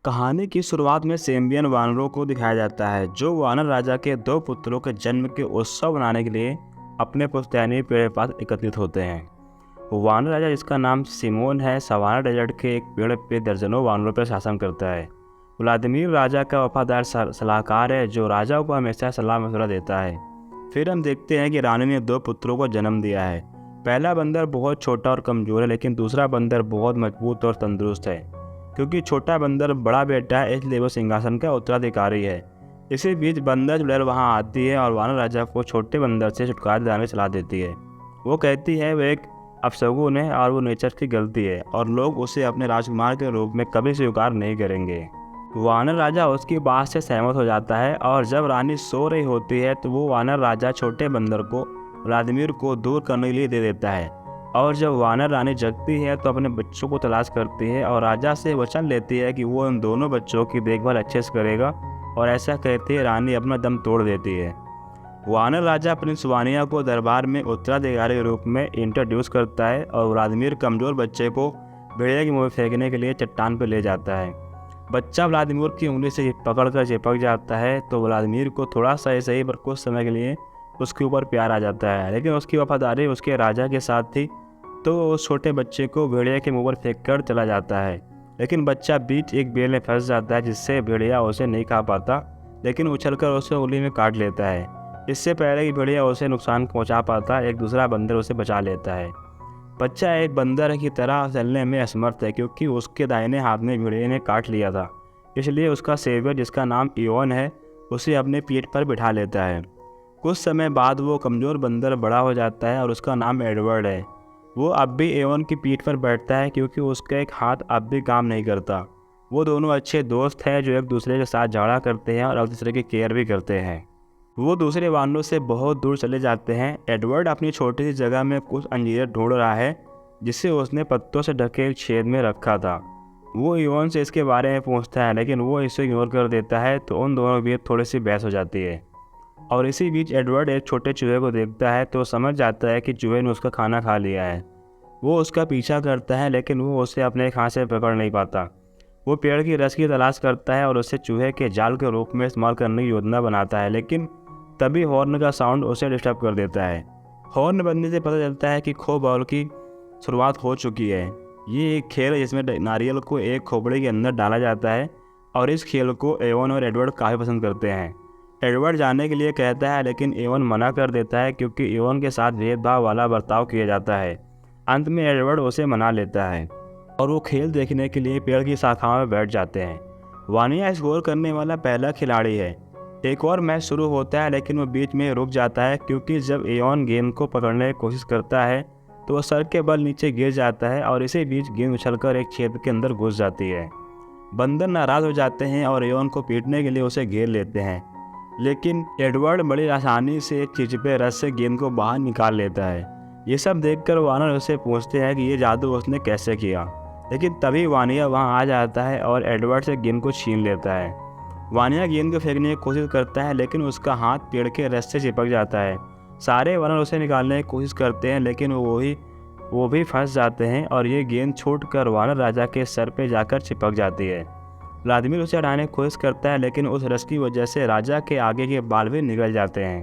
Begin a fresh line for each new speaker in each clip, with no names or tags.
कहानी की शुरुआत में सेम्बियन वानरों को दिखाया जाता है जो वानर राजा के दो पुत्रों के जन्म के उत्सव मनाने के लिए अपने पुश्तैनी पेड़ के पास एकत्रित होते हैं। वानर राजा, जिसका नाम सिमोन है, सवाना डेजर्ट के एक पेड़ पे दर्जनों वानरों पर शासन करता है। व्लादिमीर राजा का वफादार सलाहकार है जो राजा को हमेशा सलाह मशवरा देता है। फिर हम देखते हैं कि रानी ने दो पुत्रों को जन्म दिया है। पहला बंदर बहुत छोटा और कमज़ोर है, लेकिन दूसरा बंदर बहुत मजबूत और तंदुरुस्त है। क्योंकि छोटा बंदर बड़ा बेटा है, इसलिए वो सिंहासन का उत्तराधिकारी है। इसी बीच बंदर चुड़ैल वहाँ आती है और वानर राजा को छोटे बंदर से छुटकारा दिलाने की सलाह देती है। वो कहती है वो एक अपशगुन है और वो नेचर की गलती है और लोग उसे अपने राजकुमार के रूप में कभी स्वीकार नहीं करेंगे। वानर राजा उसकी बात से सहमत हो जाता है और जब रानी सो रही होती है तो वो वानर राजा छोटे बंदर को व्लादिमीर को दूर करने के लिए दे देता है। और जब वानर रानी जगती है तो अपने बच्चों को तलाश करती है और राजा से वचन लेती है कि वो इन दोनों बच्चों की देखभाल अच्छे से करेगा, और ऐसा कहती है रानी अपना दम तोड़ देती है। वानर राजा अपनी सुवानिया को दरबार में उत्तराधिकारी के रूप में इंट्रोड्यूस करता है और व्लादिमीर कमज़ोर बच्चे को भेड़िया की मुँह में फेंकने के लिए चट्टान पर ले जाता है। बच्चा व्लादिमीर की उंगली से पकड़कर चिपक जाता है तो व्लादिमीर को थोड़ा सा ही सही पर कुछ समय के लिए उसके ऊपर प्यार आ जाता है, लेकिन उसकी वफादारी उसके राजा के साथ थी तो वो उस छोटे बच्चे को भेड़िया के मुंह पर फेंक कर चला जाता है। लेकिन बच्चा बीच एक बेल में फंस जाता है जिससे भेड़िया उसे नहीं खा पाता, लेकिन उछलकर उसे उंगली में काट लेता है। इससे पहले कि भेड़िया उसे नुकसान पहुंचा पाता, एक दूसरा बंदर उसे बचा लेता है। बच्चा एक बंदर की तरह चलने में असमर्थ है क्योंकि उसके दाहिने हाथ में भेड़िया ने काट लिया था। इसलिए उसका सेवियर, जिसका नाम इयोन है, उसे अपने पीठ पर बिठा लेता है। कुछ समय बाद वो कमज़ोर बंदर बड़ा हो जाता है और उसका नाम एडवर्ड है। वो अब भी एवन की पीठ पर बैठता है क्योंकि उसका एक हाथ अब भी काम नहीं करता। वो दोनों अच्छे दोस्त हैं जो एक दूसरे के साथ झगड़ा करते हैं और एक दूसरे की केयर भी करते हैं। वो दूसरे वानरों से बहुत दूर चले जाते हैं। एडवर्ड अपनी छोटी सी जगह में कुछ अंजीर ढूंढ रहा है जिसे उसने पत्तों से ढके एक छेद में रखा था। वो इवन से इसके बारे में पूछता है, लेकिन वो इसे इग्नोर कर देता है तो उन दोनों के बीच थोड़ी सी बहस हो जाती है। और इसी बीच एडवर्ड एक छोटे चूहे को देखता है तो समझ जाता है कि चूहे ने उसका खाना खा लिया है। वो उसका पीछा करता है लेकिन वो उसे अपने हाथ से पकड़ नहीं पाता। वो पेड़ की रस की तलाश करता है और उसे चूहे के जाल के रूप में इस्तेमाल करने की योजना बनाता है, लेकिन तभी हॉर्न का साउंड उसे डिस्टर्ब कर देता है। हॉर्न बजने से पता चलता है कि खो बॉल की शुरुआत हो चुकी है। ये एक खेल है जिसमें नारियल को एक खोपड़े के अंदर डाला जाता है और इस खेल को एवन और एडवर्ड काफ़ी पसंद करते हैं। एडवर्ड जाने के लिए कहता है लेकिन एवन मना कर देता है क्योंकि एवन के साथ भेदभाव वाला बर्ताव किया जाता है। अंत में एडवर्ड उसे मना लेता है और वो खेल देखने के लिए पेड़ की शाखाओं में बैठ जाते हैं। वानिया स्कोर करने वाला पहला खिलाड़ी है। एक और मैच शुरू होता है लेकिन वो बीच में रुक जाता है क्योंकि जब एवन गेंद को पकड़ने की कोशिश करता है तो वह सर के बल नीचे गिर जाता है और इसी बीच गेंद उछलकर एक छेद के अंदर घुस जाती है। बंदर नाराज हो जाते हैं और एवन को पीटने के लिए उसे घेर लेते हैं, लेकिन एडवर्ड बड़ी आसानी से एक चिचिपे रस से गेंद को बाहर निकाल लेता है। ये सब देखकर वानर उससे पूछते हैं कि ये जादू उसने कैसे किया, लेकिन तभी वानिया वहां आ जाता है और एडवर्ड से गेंद को छीन लेता है। वानिया गेंद को फेंकने की कोशिश करता है लेकिन उसका हाथ पेड़ के रस से चिपक जाता है। सारे वानर उसे निकालने की कोशिश करते हैं लेकिन वो भी फंस जाते हैं और ये गेंद छूटकर वानर राजा के सर पे जाकर चिपक जाती है। व्लादिमीर उसे हटाने की कोशिश करता है लेकिन उस रस की वजह से राजा के आगे के बाल भी निकल जाते हैं।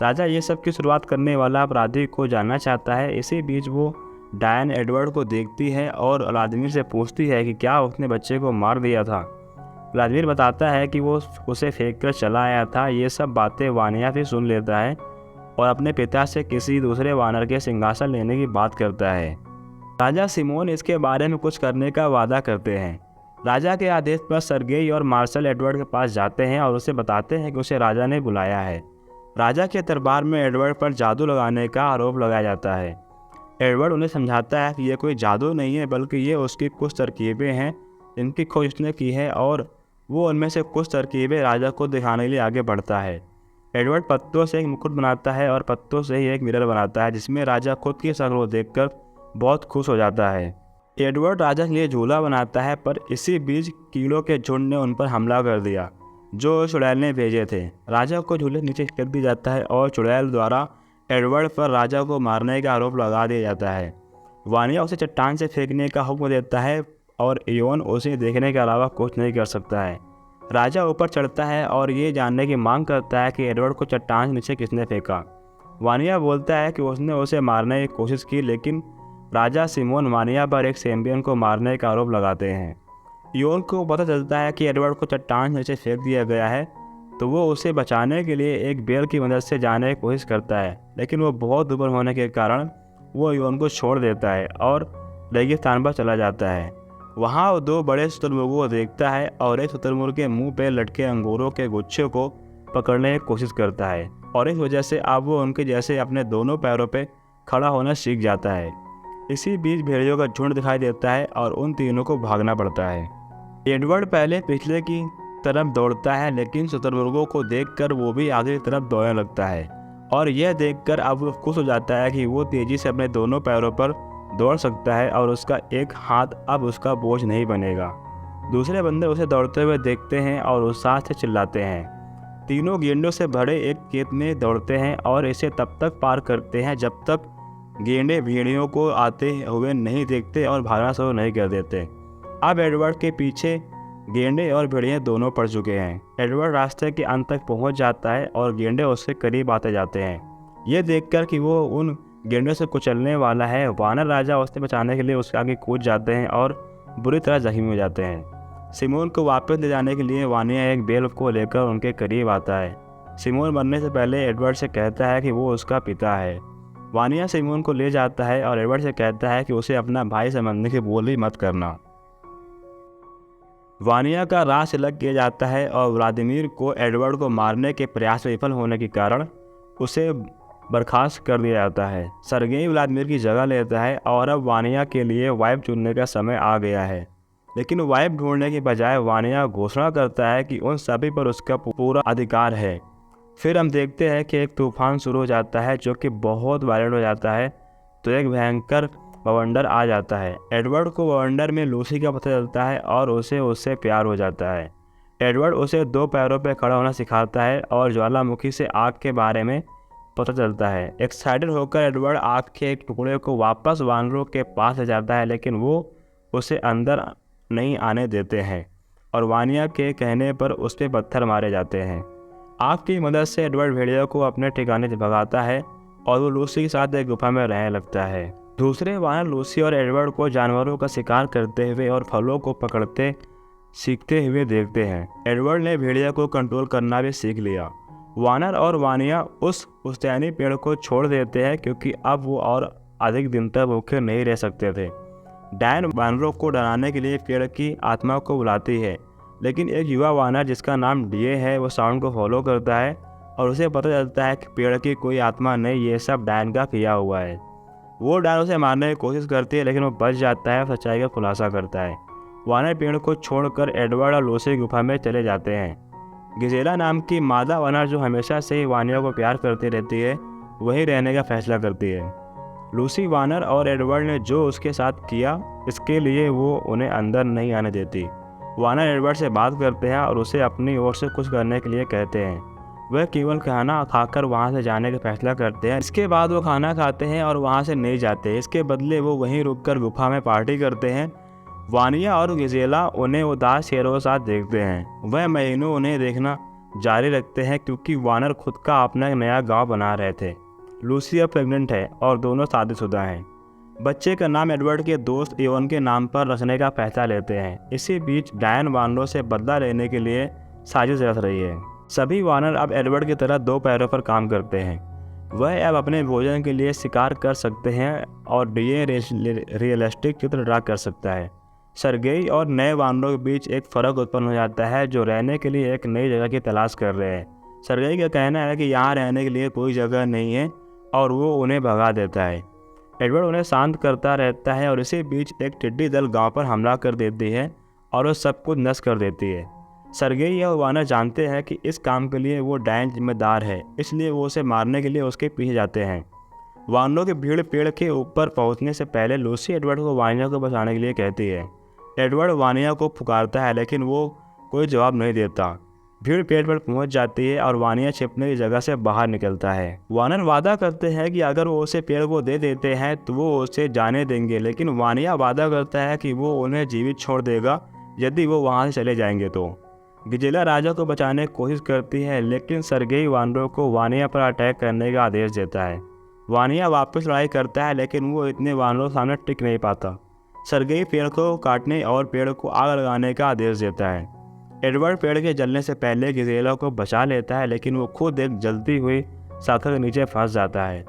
राजा ये सब की शुरुआत करने वाला अपराधी को जानना चाहता है। इसी बीच वो डायन एडवर्ड को देखती है और व्लादिमीर से पूछती है कि क्या उसने बच्चे को मार दिया था। व्लादिमीर बताता है कि वो उसे फेंक कर चला आया था। ये सब बातें वानिया भी सुन लेता है और अपने पिता से किसी दूसरे वानर के सिंहासन लेने की बात करता है। राजा सिमोन इसके बारे में कुछ करने का वादा करते हैं। राजा के आदेश पर सर्गेई और मार्शल एडवर्ड के पास जाते हैं और उसे बताते हैं कि उसे राजा ने बुलाया है। राजा के दरबार में एडवर्ड पर जादू लगाने का आरोप लगाया जाता है। एडवर्ड उन्हें समझाता है कि यह कोई जादू नहीं है बल्कि ये उसकी कुछ तरकीबें हैं जिनकी खोज उसने की है, और वो उनमें से कुछ तरकीबें राजा को दिखाने के लिए आगे बढ़ता है। एडवर्ड पत्तों से एक मुकुट बनाता है और पत्तों से ही एक मिरर बनाता है जिसमें राजा खुद की शक्ल को देखकर बहुत खुश हो जाता है। एडवर्ड राजा के लिए झूला बनाता है पर इसी बीच कीड़ों के झुंड ने उन पर हमला कर दिया जो चुड़ैल ने भेजे थे। राजा को झूले नीचे फेंक दिया जाता है और चुड़ैल द्वारा एडवर्ड पर राजा को मारने का आरोप लगा दिया जाता है। वानिया उसे चट्टान से फेंकने का हुक्म देता है और इयोन उसे देखने के अलावा कुछ नहीं कर सकता है। राजा ऊपर चढ़ता है और ये जानने की मांग करता है कि एडवर्ड को चट्टान से नीचे किसने फेंका। वानिया बोलता है कि उसने उसे मारने की कोशिश की, लेकिन राजा सिमोन वानिया पर एक सेम्बियन को मारने का आरोप लगाते हैं। इयोन को पता चलता है कि एडवर्ड को चट्टान से नीचे फेंक दिया गया है, तो वो उसे बचाने के लिए एक बेल की मदद से जाने की कोशिश करता है, लेकिन वो बहुत दुर्बल होने के कारण वो इयोन को छोड़ देता है और रेगिस्तान पर चला जाता है। वहाँ वो दो बड़े शुतुरमुर्गों को देखता है और एक शुतुरमुर्ग के मुंह पे लटके अंगूरों के गुच्छे को पकड़ने की कोशिश करता है, और इस वजह से अब वो उनके जैसे अपने दोनों पैरों पे खड़ा होना सीख जाता है। इसी बीच भेड़ियों का झुंड दिखाई देता है और उन तीनों को भागना पड़ता है। एडवर्ड पहले पिछले की तरफ दौड़ता है, लेकिन शुतुरमुर्गों को देखकर वो भी आगे की तरफ दौड़ने लगता है, और यह देखकर अब वो खुश हो जाता है कि वो तेज़ी से अपने दोनों पैरों पर दौड़ सकता है और उसका एक हाथ अब उसका बोझ नहीं बनेगा। दूसरे बंदर उसे दौड़ते हुए देखते हैं और उत्साह से चिल्लाते हैं। तीनों गेंडों से भरे एक खेत में दौड़ते हैं और इसे तब तक पार करते हैं जब तक गेंडे भेड़ियों को आते हुए नहीं देखते और भागना शुरू नहीं कर देते। अब एडवर्ड के पीछे गेंडे और भेड़ियाँ दोनों पड़ चुके हैं। एडवर्ड रास्ते के अंत तक पहुंच जाता है और गेंडे उसके करीब आते जाते हैं। ये देखकर कि वो उन गेंडों से कुचलने वाला है, वानर राजा उसे बचाने के लिए उसके आगे कूद जाते हैं और बुरी तरह जख्मी हो जाते हैं। सिमोन को वापस ले जाने के लिए वानिया एक बेल को लेकर उनके करीब आता है। सिमोन मरने से पहले एडवर्ड से कहता है कि वो उसका पिता है। वानिया सिमोन को ले जाता है और एडवर्ड से कहता है कि उसे अपना भाई समझने की बोली मत करना। वानिया का राज अलग किया जाता है और व्लादिमीर को एडवर्ड को मारने के प्रयास में विफल होने के कारण उसे बर्खास्त कर दिया जाता है। सर्गेई व्लादिमीर की जगह लेता है और अब वानिया के लिए वाइफ चुनने का समय आ गया है। लेकिन वाइफ ढूंढने के बजाय वानिया घोषणा करता है कि उन सभी पर उसका पूरा अधिकार है। फिर हम देखते हैं कि एक तूफान शुरू हो जाता है जो कि बहुत वायलेंट हो जाता है, तो एक भयंकर बवंडर आ जाता है। एडवर्ड को बवंडर में लूसी का पता चलता है और उसे उससे प्यार हो जाता है। एडवर्ड उसे दो पैरों पर खड़ा होना सिखाता है और ज्वालामुखी से आग के बारे में पता चलता है। एक्साइटेड होकर एडवर्ड आग के एक टुकड़े को वापस वानरों के पास ले जाता है, लेकिन वो उसे अंदर नहीं आने देते हैं और वानिया के कहने पर उस पर पत्थर मारे जाते हैं। आग की मदद से एडवर्ड भेड़िया को अपने ठिकाने से भगाता है और वो लूसी के साथ एक गुफा में रहने लगता है। दूसरे वानर लूसी और एडवर्ड को जानवरों का शिकार करते हुए और फलों को पकड़ते सीखते हुए देखते हैं। एडवर्ड ने भेड़िया को कंट्रोल करना भी सीख लिया। वानर और वानिया उस पुश्तैनी पेड़ को छोड़ देते हैं क्योंकि अब वो और अधिक दिन तक भूखे नहीं रह सकते थे। डैन वानरों को डराने के लिए पेड़ की आत्मा को बुलाती है, लेकिन एक युवा वानर जिसका नाम डीए है वो साउंड को फॉलो करता है और उसे पता चलता है कि पेड़ की कोई आत्मा नहीं, ये सब डैन का किया हुआ है। वो डैन उसे मारने की कोशिश करती है, लेकिन वो बच जाता है और सच्चाई का खुलासा करता है। वानर पेड़ को छोड़कर एडवर्ड और लूसी गुफा में चले जाते हैं। गिजेला नाम की मादा वानर जो हमेशा से ही वानिया को प्यार करती रहती है, वहीं रहने का फैसला करती है। लूसी वानर और एडवर्ड ने जो उसके साथ किया इसके लिए वो उन्हें अंदर नहीं आने देती। वानर एडवर्ड से बात करते हैं और उसे अपनी ओर से कुछ करने के लिए कहते हैं। वह केवल खाना खाकर वहाँ से जाने का फैसला करते हैं। इसके बाद वो खाना खाते हैं और वहाँ से नहीं जाते। इसके बदले वो वहीं रुककर गुफा में पार्टी करते हैं। वानिया और गिजेला उन्हें उदास चेहरों के साथ देखते हैं। वह महीनों उन्हें देखना जारी रखते हैं क्योंकि वानर खुद का अपना नया गांव बना रहे थे। लूसी अब प्रेग्नेंट है और दोनों शादीशुदा हैं। बच्चे का नाम एडवर्ड के दोस्त इयोन के नाम पर रखने का फैसला लेते हैं। इसी बीच डायन वानरों से बदला लेने के लिए साजिश रच रही है। सभी वानर अब एडवर्ड की तरह दो पैरों पर काम करते हैं। वह अब अपने भोजन के लिए शिकार कर सकते हैं और डीए रियलिस्टिक चित्र ड्रा कर सकता है। सर्गेई और नए वानरों के बीच एक फ़र्क उत्पन्न हो जाता है जो रहने के लिए एक नई जगह की तलाश कर रहे हैं। सर्गेई का कहना है कि यहाँ रहने के लिए कोई जगह नहीं है और वो उन्हें भगा देता है। एडवर्ड उन्हें शांत करता रहता है और इसी बीच एक टिड्डी दल गांव पर हमला कर देती है और वो सब कुछ नष्ट कर देती है। सर्गेई और वानर जानते हैं कि इस काम के लिए वो डायन जिम्मेदार है, इसलिए वो उसे मारने के लिए उसके पीछे जाते हैं। वानरों की भीड़ पेड़ के ऊपर पहुंचने से पहले लूसी एडवर्ड को वानिया को बचाने के लिए कहती है। एडवर्ड वानिया को पुकारता है लेकिन वो कोई जवाब नहीं देता। भीड़ पेड़ पर पहुंच जाती है और वानिया छिपने की जगह से बाहर निकलता है। वानर वादा करते हैं कि अगर वो उसे पेड़ को दे देते हैं तो वो उसे जाने देंगे, लेकिन वानिया वादा करता है कि वो उन्हें जीवित छोड़ देगा यदि वो वहाँ से चले जाएंगे तो। गिजेला राजा को बचाने की कोशिश करती है, लेकिन सर्गेई वानरों को वानिया पर अटैक करने का आदेश देता है। वानिया वापस लड़ाई करता है, लेकिन वो इतने वानरों सामने टिक नहीं पाता। सर्गेई पेड़ को काटने और पेड़ को आग लगाने का आदेश देता है। एडवर्ड पेड़ के जलने से पहले गिजेला को बचा लेता है, लेकिन वो खुद एक जलती हुई शाखा के नीचे फंस जाता है।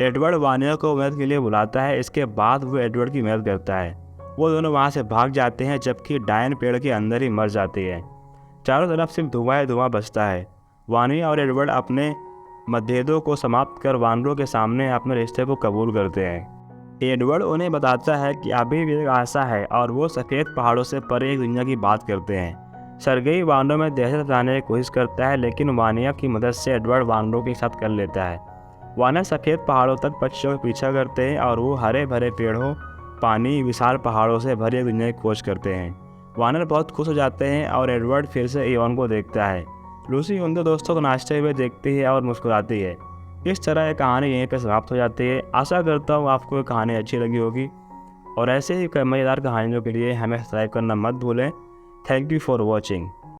एडवर्ड वानिया को मदद के लिए बुलाता है। इसके बाद वो एडवर्ड की मदद करता है। वो दोनों वहाँ से भाग जाते हैं, जबकि डायन पेड़ के अंदर ही मर जाती है। चारों तरफ सिर्फ धुआं ही धुआं बचता है। वानिया और एडवर्ड अपने मतभेदों को समाप्त कर वानरों के सामने अपने रिश्ते को कबूल करते हैं। एडवर्ड उन्हें बताता है कि अभी भी एक आशा है और वो सफ़ेद पहाड़ों से परे एक दुनिया की बात करते हैं। सर्गेई वानरों में दहशत लाने की कोशिश करता है, लेकिन वानिया की मदद से एडवर्ड वानरों के साथ कर लेता है। वानर सफ़ेद पहाड़ों तक पक्षियों का पीछा करते हैं और वो हरे भरे पेड़ों, पानी, विशाल पहाड़ों से भरी एक दुनिया की खोज करते हैं। वानर बहुत खुश हो जाते हैं और एडवर्ड फिर से इवान को देखता है। लूसी उन दो दोस्तों को नाचते हुए देखती है और मुस्कुराती है। इस तरह ये कहानी यहीं पर समाप्त हो जाती है। आशा करता हूँ आपको ये कहानी अच्छी लगी होगी और ऐसे ही मज़ेदार कहानियों के लिए हमें सब्सक्राइब करना मत भूलें। Thank you for watching.